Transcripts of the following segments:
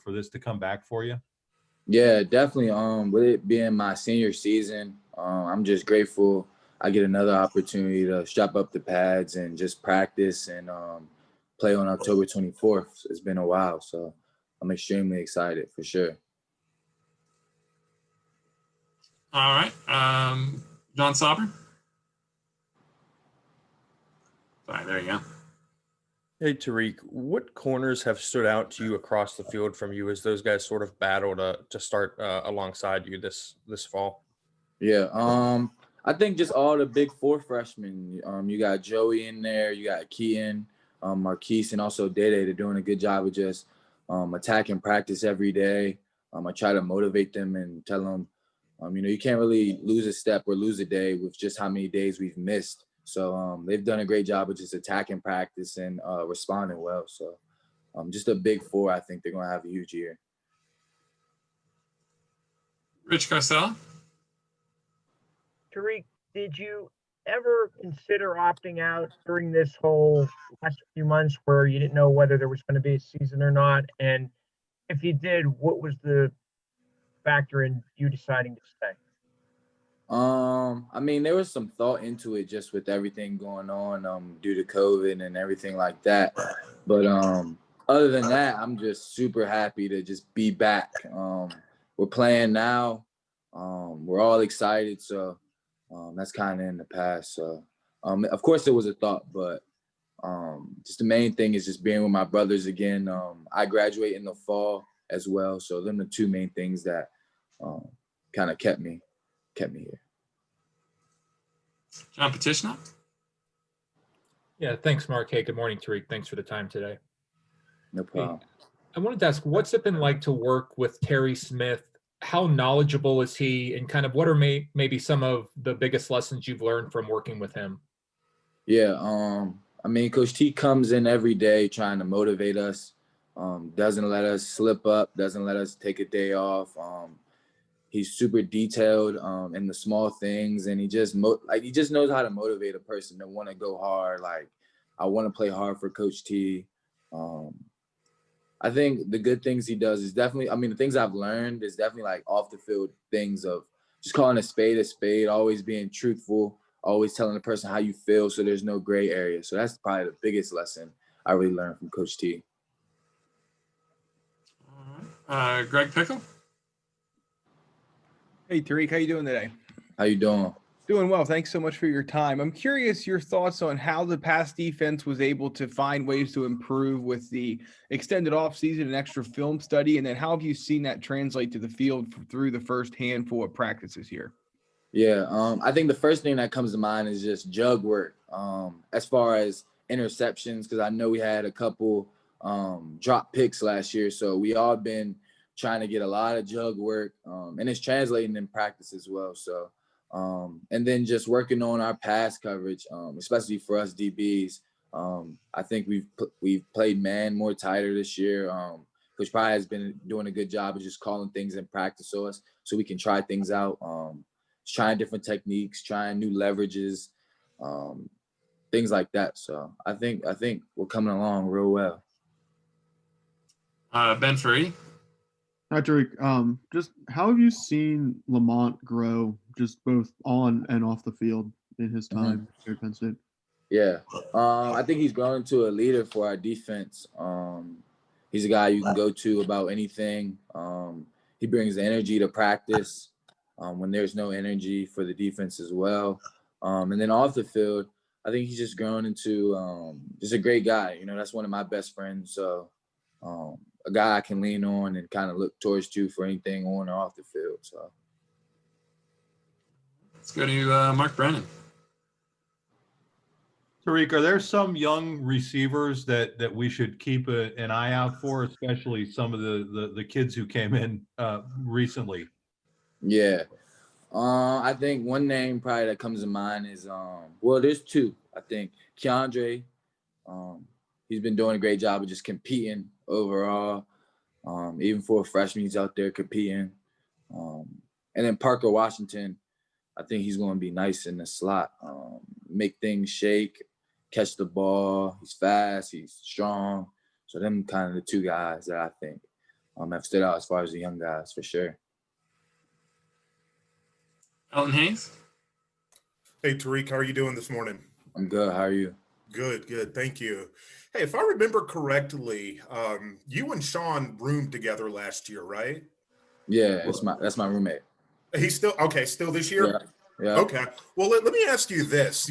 for this to come back for you? Yeah, definitely. With it being my senior season, I'm just grateful I get another opportunity to strap up the pads and just practice and play on October 24th. It's been a while, so I'm extremely excited for sure. All right. John Sauber. Sorry, there you go. Hey, Tariq, what corners have stood out to you across the field from you as those guys sort of battle to start alongside you this fall? Yeah, I think just all the big four freshmen. You got Joey in there, you got Keaton, Marquise, and also Dede. They're doing a good job of just attacking practice every day. I try to motivate them and tell them, you can't really lose a step or lose a day with just how many days we've missed. So they've done a great job of just attacking practice and responding well. So just a big four, I think they're going to have a huge year. Rich Garcella. Tariq, did you ever consider opting out during this whole last few months where you didn't know whether there was going to be a season or not? And if you did, what was the factor in you deciding to stay? There was some thought into it just with everything going on due to COVID and everything like that. But other than that, I'm just super happy to just be back. We're playing now. We're all excited. So that's kind of in the past. So, of course, there was a thought, but just the main thing is just being with my brothers again. I graduate in the fall as well. So them are the two main things that kind of kept me here. John Petitioner. Yeah, thanks, Mark. Hey, good morning, Tariq. Thanks for the time today. No problem. Hey, I wanted to ask, what's it been like to work with Terry Smith? How knowledgeable is he? And kind of what are maybe some of the biggest lessons you've learned from working with him? Yeah, Coach T comes in every day trying to motivate us, doesn't let us slip up, doesn't let us take a day off. He's super detailed in the small things, and he just knows how to motivate a person to want to go hard. Like, I want to play hard for Coach T. I think the good things he does is definitely, the things I've learned is definitely like off the field things of just calling a spade, always being truthful, always telling the person how you feel so there's no gray area. So that's probably the biggest lesson I really learned from Coach T. All right. Greg Pickle. Hey, Tariq, how you doing today? How you doing? Doing well. Thanks so much for your time. I'm curious your thoughts on how the pass defense was able to find ways to improve with the extended offseason and extra film study, and then how have you seen that translate to the field through the first handful of practices here? Yeah, I think the first thing that comes to mind is just jug work. As far as interceptions, because I know we had a couple drop picks last year, so we all been trying to get a lot of jug work, and it's translating in practice as well. So, and then just working on our pass coverage, especially for us DBs. I think we've played man more tighter this year. Coach Pry has been doing a good job of just calling things in practice to us so we can try things out, trying different techniques, trying new leverages, things like that. So I think we're coming along real well. Ben Free. Hi, Tariq. Just how have you seen Lamont grow, just both on and off the field in his time here at Penn State? Yeah, I think he's grown into a leader for our defense. He's a guy you can go to about anything. He brings the energy to practice when there's no energy for the defense as well. And then off the field, I think he's just grown into just a great guy. That's one of my best friends. So a guy I can lean on and kind of look towards to for anything on or off the field. So let's go to Mark Brennan. Tariq, are there some young receivers that we should keep an eye out for, especially some of the kids who came in recently? Yeah. I think one name probably that comes to mind is, there's two. I think Keandre, he's been doing a great job of just competing overall. Even for a freshman, he's out there competing. And then Parker Washington, I think he's going to be nice in the slot, make things shake, catch the ball. He's fast, he's strong. So them kind of the two guys that I think have stood out as far as the young guys for sure. Elton Hayes. Hey, Tariq, how are you doing this morning? I'm good. How are you? Good, good. Thank you. Hey, if I remember correctly, you and Sean roomed together last year, right? Yeah, that's my roommate. He's still okay, still this year? Yeah. Yeah. Okay. Well, let me ask you this,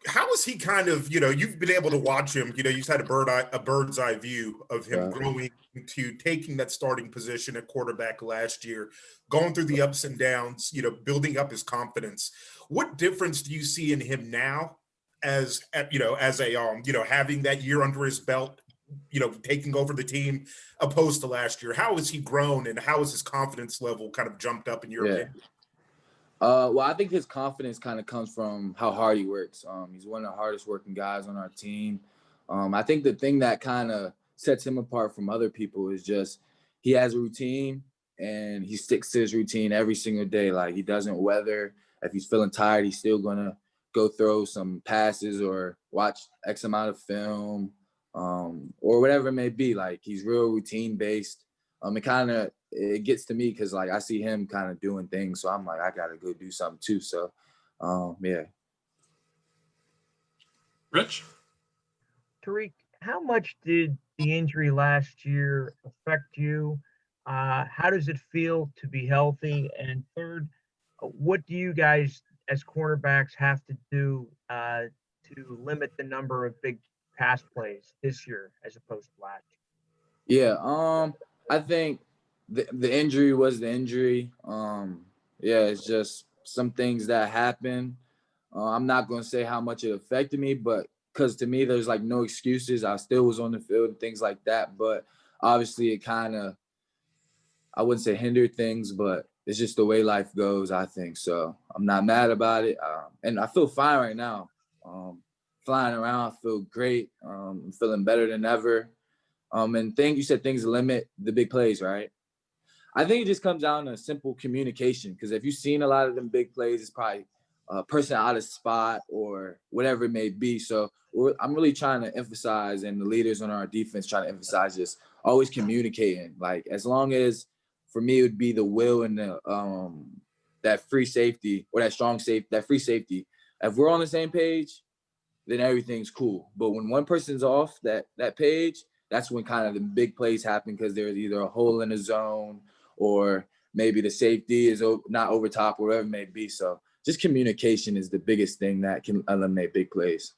how is he kind of, you've been able to watch him, you've had a bird's eye view of him Right. growing to taking that starting position at quarterback last year, going through the ups and downs, building up his confidence. What difference do you see in him now as having that year under his belt, taking over the team opposed to last year? How has he grown and how has his confidence level kind of jumped up in your opinion? Well, I think his confidence kind of comes from how hard he works. He's one of the hardest working guys on our team. I think the thing that kind of sets him apart from other people is just he has a routine and he sticks to his routine every single day. Like, he doesn't weather. If he's feeling tired, he's still going to go throw some passes or watch X amount of film, or whatever it may be. Like, he's real routine based. It gets to me because, like, I see him kind of doing things, so I'm like, I gotta go do something too. So, yeah. Rich. Tariq, how much did the injury last year affect you? How does it feel to be healthy? And third, what do you guys as cornerbacks have to do to limit the number of big pass plays this year as opposed to last year? Yeah, I think the injury was the injury. Yeah, it's just some things that happen. I'm not gonna say how much it affected me, but because to me, there's like no excuses. I still was on the field and things like that. But obviously, it kind of, I wouldn't say hindered things, but it's just the way life goes, I think. So I'm not mad about it. And I feel fine right now. Flying around, I feel great. I'm feeling better than ever. And you said things limit the big plays, right? I think it just comes down to simple communication. Because if you've seen a lot of them big plays, it's probably a person out of spot or whatever it may be. So I'm really trying to emphasize, and the leaders on our defense trying to emphasize, just always communicating. Like, as long as, for me, it would be the will and the that free safety or that strong safety, that free safety. If we're on the same page, then everything's cool. But when one person's off that page, that's when kind of the big plays happen, because there's either a hole in the zone or maybe the safety is not over top, or whatever it may be. So just communication is the biggest thing that can eliminate big plays.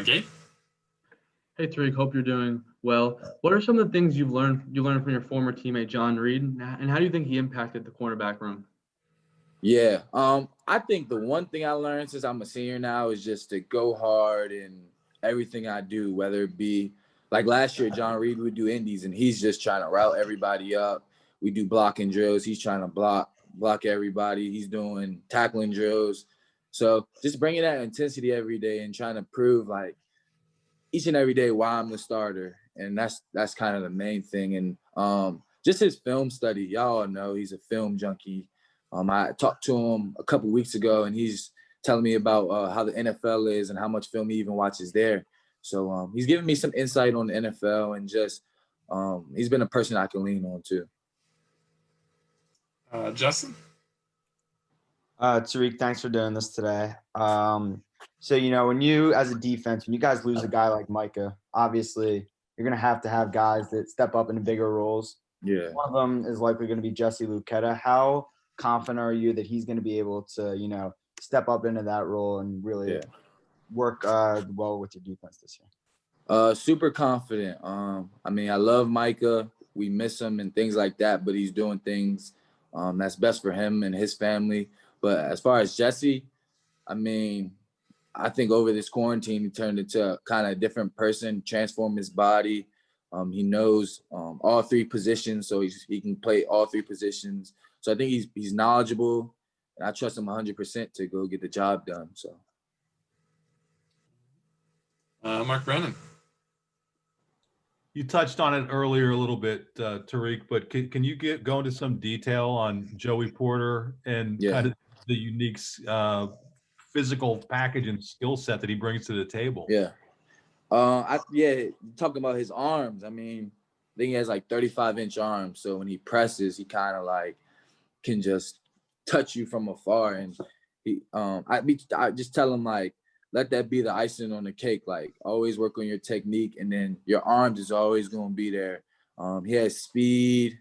Gabe. Hey Tariq, hope you're doing well. What are some of the things you learned from your former teammate John Reed, and how do you think he impacted the cornerback room? Yeah, I think the one thing I learned since I'm a senior now is just to go hard in everything I do, whether it be like last year, John Reed would do indies and he's just trying to route everybody up. We do blocking drills. He's trying to block everybody. He's doing tackling drills. So just bringing that intensity every day and trying to prove, like, each and every day why I'm the starter. And that's kind of the main thing. And just his film study, y'all know he's a film junkie. I talked to him a couple weeks ago and he's telling me about how the NFL is and how much film he even watches there. So he's giving me some insight on the NFL, and just he's been a person I can lean on too. Justin. Tariq, thanks for doing this today. So, when you, as a defense, when you guys lose a guy like Micah, obviously you're going to have guys that step up into bigger roles. Yeah. One of them is likely going to be Jesse Lucchetta. How confident are you that he's going to be able to, step up into that role and really work well with your defense this year? Super confident. I mean, I love Micah. We miss him and things like that, but he's doing things that's best for him and his family. But as far as Jesse, I mean, I think over this quarantine, he turned into kind of a different person, transformed his body. He knows all three positions, so he can play all three positions. So I think he's knowledgeable, and I trust him 100% to go get the job done. So, Mark Brennan. You touched on it earlier a little bit, Tariq, but can you go into some detail on Joey Porter and kind of the unique physical package and skill set that he brings to the table? Yeah. Yeah, talking about his arms. I mean, I think he has like 35-inch arms. So when he presses, he kind of like can just touch you from afar. And I just tell him like, let that be the icing on the cake. Like always work on your technique, and then your arms is always going to be there. He has speed.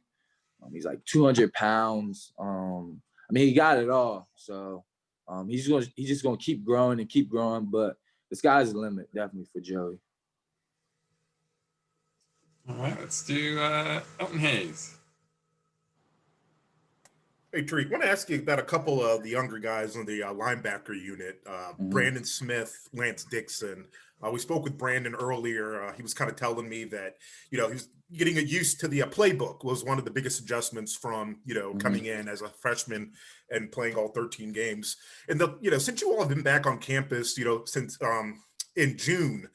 He's like 200 pounds. I mean, he got it all. So he's just gonna keep growing and keep growing. But the sky's the limit, definitely for Joey. All right, let's do Elton Hayes. Hey, Tariq, I want to ask you about a couple of the younger guys on the linebacker unit. Brandon Smith, Lance Dixon. We spoke with Brandon earlier. He was kind of telling me that, he's getting used to the playbook was one of the biggest adjustments from, coming in as a freshman and playing all 13 games. And, since you all have been back on campus, since in June,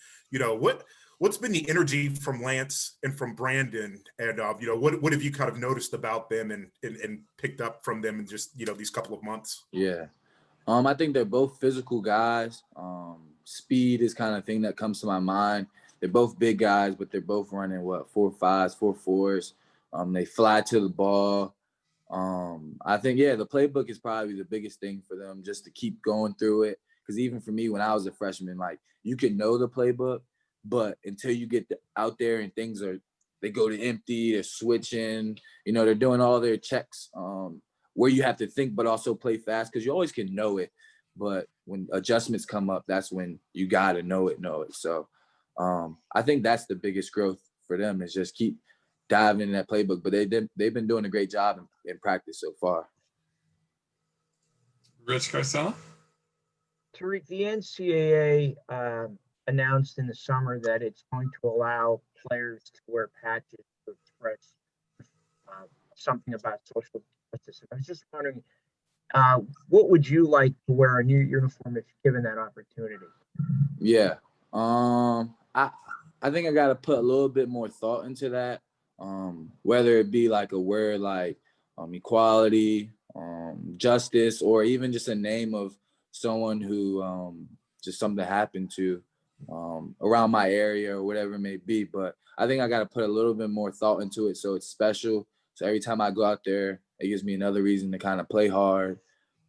what's been the energy from Lance and from Brandon, and what have you kind of noticed about them and picked up from them in just these couple of months? Yeah, I think they're both physical guys. Speed is kind of thing that comes to my mind. They're both big guys, but they're both running 4.5s, 4.4s. They fly to the ball. I think the playbook is probably the biggest thing for them, just to keep going through it. Because even for me, when I was a freshman, like you can know the playbook, but until you get out there and they go to empty, they're switching, they're doing all their checks where you have to think, but also play fast, because you always can know it. But when adjustments come up, that's when you got to know it. So I think that's the biggest growth for them, is just keep diving in that playbook. But they've been doing a great job in practice so far. Rich Garcella? Tariq, the NCAA announced in the summer that it's going to allow players to wear patches to express something about social justice. I was just wondering, what would you like to wear a new uniform if given that opportunity? Yeah, I think I got to put a little bit more thought into that. Whether it be like a word like equality, justice, or even just a name of someone who just something happened to around my area or whatever it may be. But I think I got to put a little bit more thought into it so it's special. So every time I go out there, it gives me another reason to kind of play hard.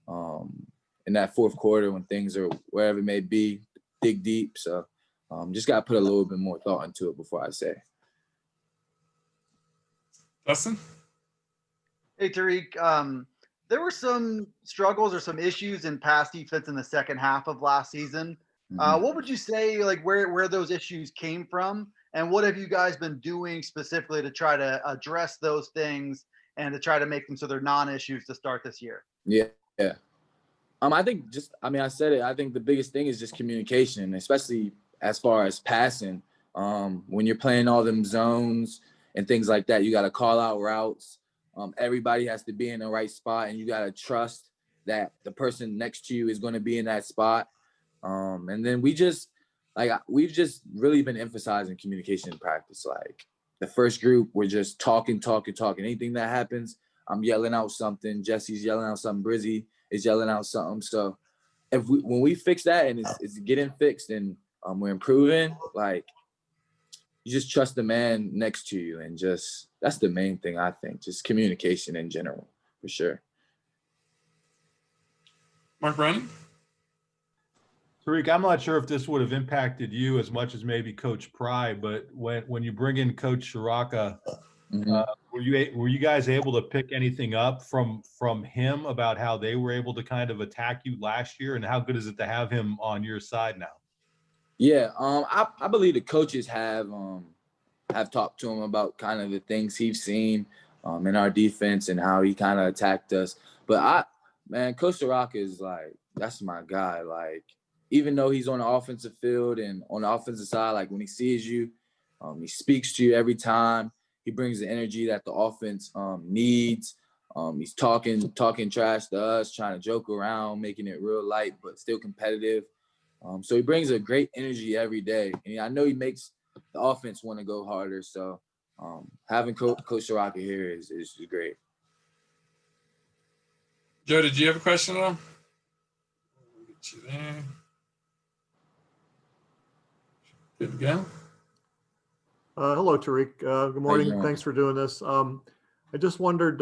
In that fourth quarter when things are wherever it may be, dig deep. So just got to put a little bit more thought into it before I say. Dustin? Hey, Tariq. There were some struggles or some issues in pass defense in the second half of last season. What would you say, like where those issues came from, and what have you guys been doing specifically to try to address those things and to try to make them so they're non-issues to start this year? Yeah. I think I said it. I think the biggest thing is just communication, especially as far as passing. When you're playing all them zones and things like that, you got to call out routes. Everybody has to be in the right spot, and you got to trust that the person next to you is going to be in that spot. And then we've just really been emphasizing communication in practice. Like the first group, we're just talking. Anything that happens, I'm yelling out something. Jesse's yelling out something. Brizzy is yelling out something. So when we fix that and it's getting fixed and we're improving, like you just trust the man next to you, and just that's the main thing, I think. Just communication in general, for sure. Mark Brennan? Tariq, I'm not sure if this would have impacted you as much as maybe Coach Pry, but when you bring in Coach Shiraka, were you guys able to pick anything up from him about how they were able to kind of attack you last year, and how good is it to have him on your side now? Yeah, I believe the coaches have talked to him about kind of the things he's seen in our defense and how he kind of attacked us. But Coach Shiraka is like, that's my guy. Like, even though he's on the offensive field and on the offensive side, like when he sees you, he speaks to you every time. He brings the energy that the offense needs. He's talking trash to us, trying to joke around, making it real light, but still competitive. So he brings a great energy every day. And I know he makes the offense want to go harder. So having Coach Shiraka here is great. Joe, did you have a question at all? Get you there. Good to go. Hello, Tariq. Good morning. doing? Thanks for doing this. I just wondered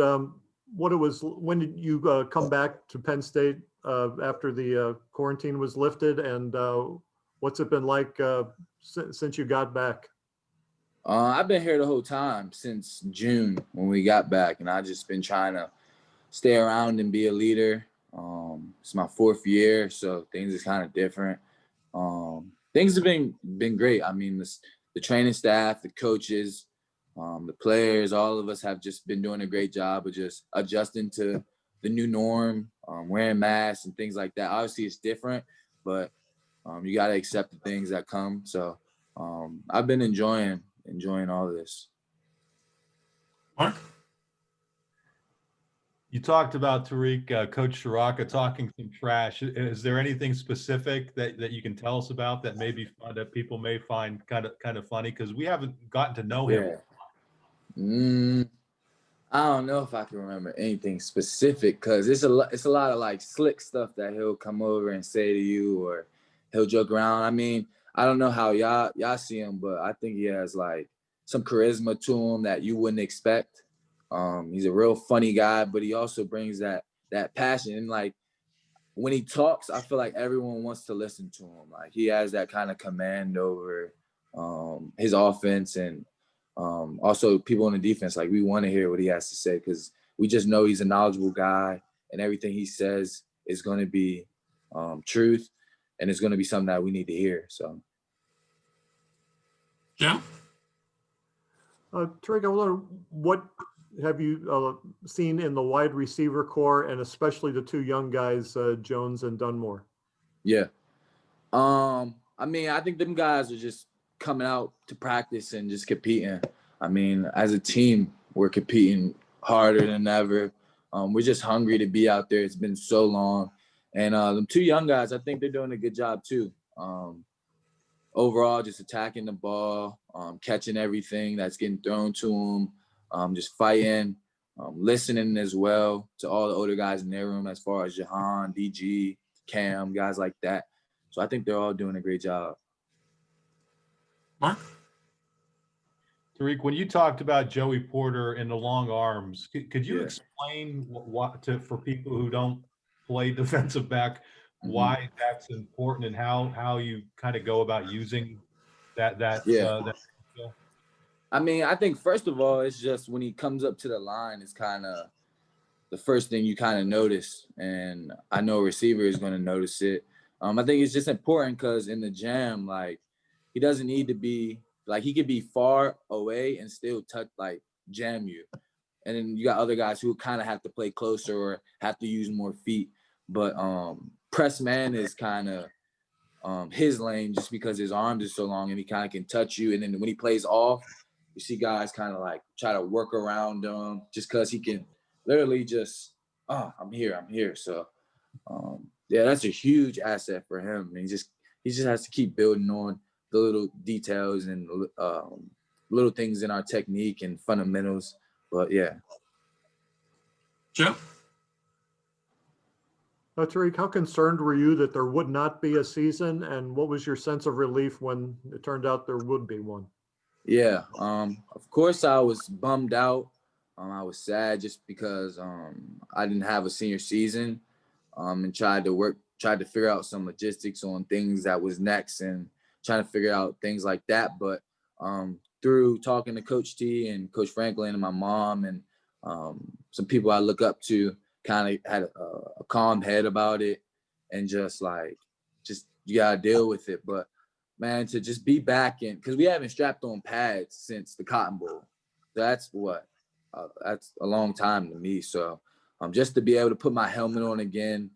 what it was, when did you come back to Penn State after the quarantine was lifted, and what's it been like since you got back? I've been here the whole time since June when we got back, and I just been trying to stay around and be a leader. It's my 4th year, so things is kind of different. Things have been great. I mean, the training staff, the coaches, the players, all of us have just been doing a great job of just adjusting to the new norm, wearing masks and things like that. Obviously, it's different, but you got to accept the things that come. So I've been enjoying all of this. Mark? You talked about Tariq, Coach Shiraka talking some trash. Is there anything specific that you can tell us about that may be fun, that people may find kind of funny? Because we haven't gotten to know him. I don't know if I can remember anything specific, because it's a lot of like slick stuff that he'll come over and say to you, or he'll joke around. I mean, I don't know how y'all see him, but I think he has like some charisma to him that you wouldn't expect. He's a real funny guy, but he also brings that passion. And like when he talks, I feel like everyone wants to listen to him. Like he has that kind of command over his offense, and also people on the defense. Like we want to hear what he has to say, because we just know he's a knowledgeable guy, and everything he says is going to be truth, and it's going to be something that we need to hear. So, Yeah. Tariq, I wonder, what have you seen in the wide receiver core, and especially the 2 young guys, Jones and Dunmore? Yeah. I mean, I think them guys are just coming out to practice and just competing. I mean, as a team, we're competing harder than ever. We're just hungry to be out there. It's been so long. And them 2 young guys, I think they're doing a good job too. Overall, just attacking the ball, catching everything that's getting thrown to them, just fighting, listening as well to all the older guys in their room, as far as Jahan, DG, Cam, guys like that. So I think they're all doing a great job. Mark? Tariq, when you talked about Joey Porter and the long arms, could you explain for people who don't play defensive back, why that's important, and how you kind of go about using that skill? I mean, I think first of all, it's just when he comes up to the line, it's kind of the first thing you kind of notice, and I know a receiver is going to notice it. I think it's just important because in the jam, like he doesn't need to be like, he could be far away and still jam you. And then you got other guys who kind of have to play closer or have to use more feet. But press man is kind of his lane, just because his arms are so long and he kind of can touch you. And then when he plays off, you see guys kind of like try to work around him just because he can literally just, I'm here. So yeah, that's a huge asset for him. And he just has to keep building on the little details and little things in our technique and fundamentals. But yeah. Joe? Tariq, how concerned were you that there would not be a season, and what was your sense of relief when it turned out there would be one? Yeah, of course I was bummed out. I was sad just because I didn't have a senior season, and tried to figure out some logistics on things that was next and trying to figure out things like that. But through talking to Coach T and Coach Franklin and my mom and some people I look up to, kind of had a calm head about it, and just you gotta deal with it. But man, to just be back in, because we haven't strapped on pads since the Cotton Bowl. That's that's a long time to me. So just to be able to put my helmet on again,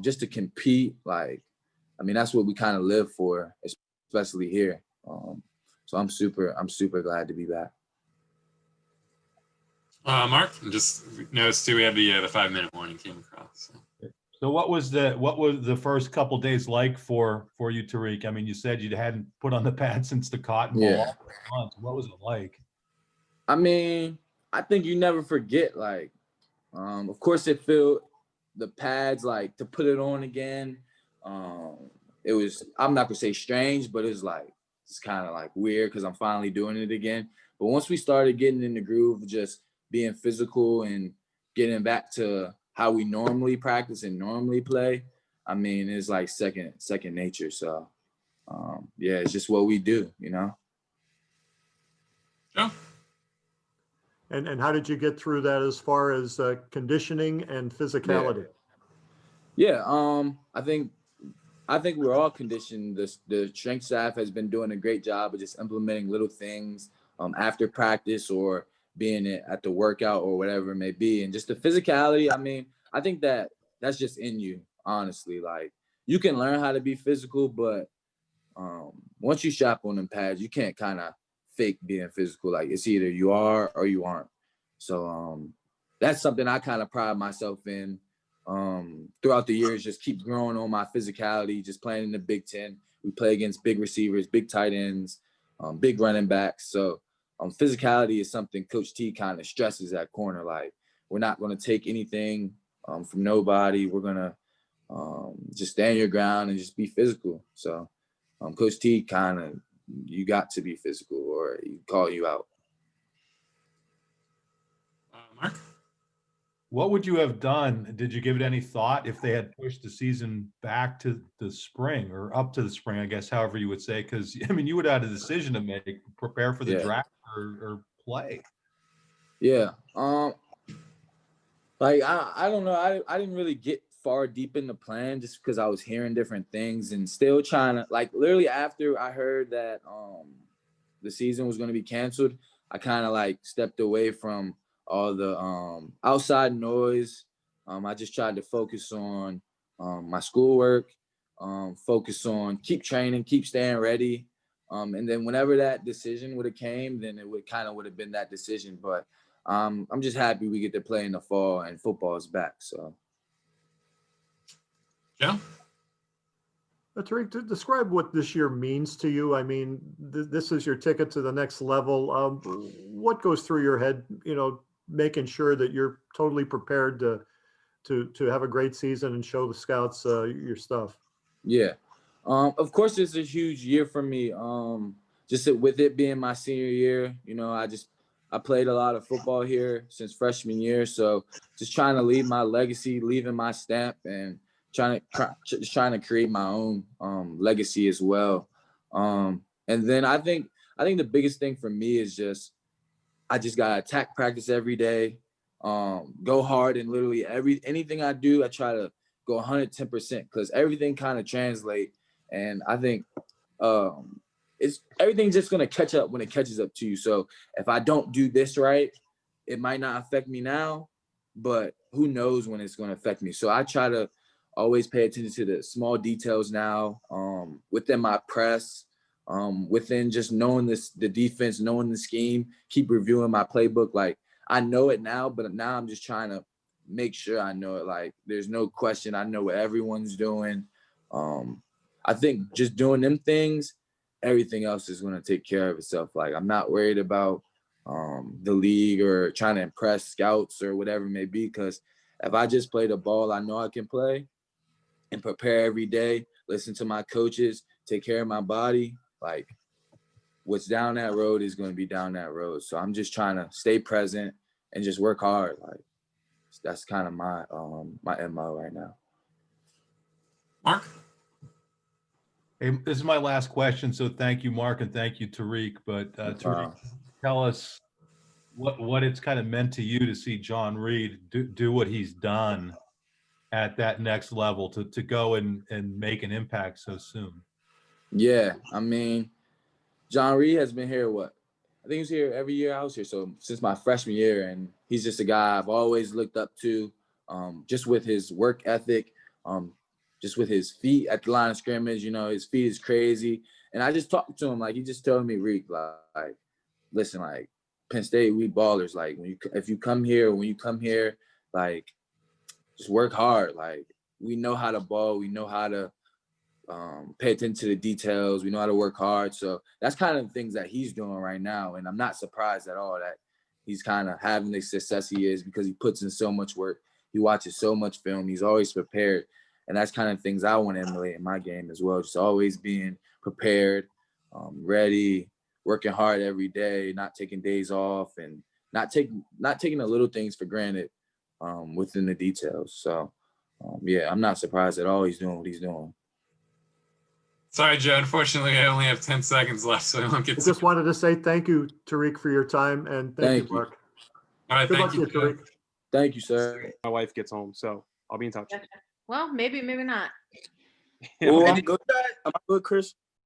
just to compete, that's what we kind of live for, especially here. So I'm super glad to be back. Mark, just noticed too, we have the 5-minute warning came across. So what was the first couple days like for you, Tariq? I mean, you said you hadn't put on the pad since the Cotton Bowl. Yeah. What was it like? I mean, I think you never forget. Of course, it felt the pads, to put it on again. It was, I'm not gonna say strange, but it was it's kind of like weird because I'm finally doing it again. But once we started getting in the groove of just being physical and getting back to how we normally practice and normally play, I mean, it's like second nature. So, yeah, it's just what we do, you know? Joe? And how did you get through that as far as conditioning and physicality? Yeah, I think we're all conditioned. The strength staff has been doing a great job of just implementing little things after practice or being at the workout or whatever it may be. And just the physicality, I mean, I think that's just in you, honestly. Like, you can learn how to be physical, but once you strap on them pads, you can't kind of fake being physical. Like, it's either you are or you aren't. So that's something I kind of pride myself in throughout the years. Just keep growing on my physicality, just playing in the Big Ten. We play against big receivers, big tight ends, big running backs. So physicality is something Coach T kind of stresses at corner. Like, we're not going to take anything from nobody. We're going to just stand your ground and just be physical. So Coach T kind of, you got to be physical or he call you out. Mark? What would you have done? Did you give it any thought if they had pushed the season back to the spring or up to the spring, I guess, however you would say? Because, I mean, you would have had a decision to make, prepare for the draft or play. Yeah. Like, I don't know. I didn't really get far deep in the plan just because I was hearing different things and still trying to, like, literally after I heard that the season was going to be canceled, I kind of like stepped away from all the outside noise. I just tried to focus on my schoolwork, focus on keep training, keep staying ready. And then whenever that decision would have came, then it would have been that decision. But I'm just happy we get to play in the fall and football is back. So. Yeah. Tariq, describe what this year means to you. I mean, this is your ticket to the next level. What goes through your head, you know, making sure that you're totally prepared to have a great season and show the scouts your stuff? Yeah. Of course, it's a huge year for me. Just with it being my senior year, you know, I played a lot of football here since freshman year. So just trying to leave my legacy, leaving my stamp, and trying to create my own legacy as well. And then I think the biggest thing for me is I just gotta attack practice every day, go hard, and literally anything I do, I try to go 110% because everything kind of translates. And I think everything's just gonna catch up when it catches up to you. So if I don't do this right, it might not affect me now, but who knows when it's gonna affect me. So I try to always pay attention to the small details now, within my press, within just knowing the defense, knowing the scheme, keep reviewing my playbook. Like, I know it now, but now I'm just trying to make sure I know it. Like, there's no question. I know what everyone's doing. I think just doing them things, everything else is going to take care of itself. Like, I'm not worried about the league or trying to impress scouts or whatever it may be, because if I just play the ball I know I can play and prepare every day, listen to my coaches, take care of my body, like, what's down that road is going to be down that road. So I'm just trying to stay present and just work hard. Like, that's kind of my MO right now. Mark? Hey, this is my last question. So thank you, Mark, and thank you, Tariq. But Tariq, tell us what it's kind of meant to you to see John Reid do what he's done at that next level, to go and make an impact so soon. Yeah, I mean, John Reid has been here, I think he was here every year I was here. So since my freshman year, and he's just a guy I've always looked up to, just with his work ethic, just with his feet at the line of scrimmage. You know, his feet is crazy. And I just talked to him, like, he just told me, Reek, like, listen, like, Penn State, we ballers. Like, when you come here, like, just work hard. Like, we know how to ball. We know how to pay attention to the details. We know how to work hard. So that's kind of the things that he's doing right now. And I'm not surprised at all that he's kind of having the success he is, because he puts in so much work. He watches so much film. He's always prepared. And that's kind of things I want to emulate in my game as well. Just always being prepared, ready, working hard every day, not taking days off, and not taking the little things for granted within the details. So, yeah, I'm not surprised at all he's doing what he's doing. Sorry, Joe. Unfortunately, I only have 10 seconds left, so I don't get I to. just wanted to say thank you, Tariq, for your time, and thank you, Mark. All right, Good thank luck you, to you, Tariq. Thank you, sir. My wife gets home, so I'll be in touch. Well, maybe not. Oh, I'm good. Am I good, Chris?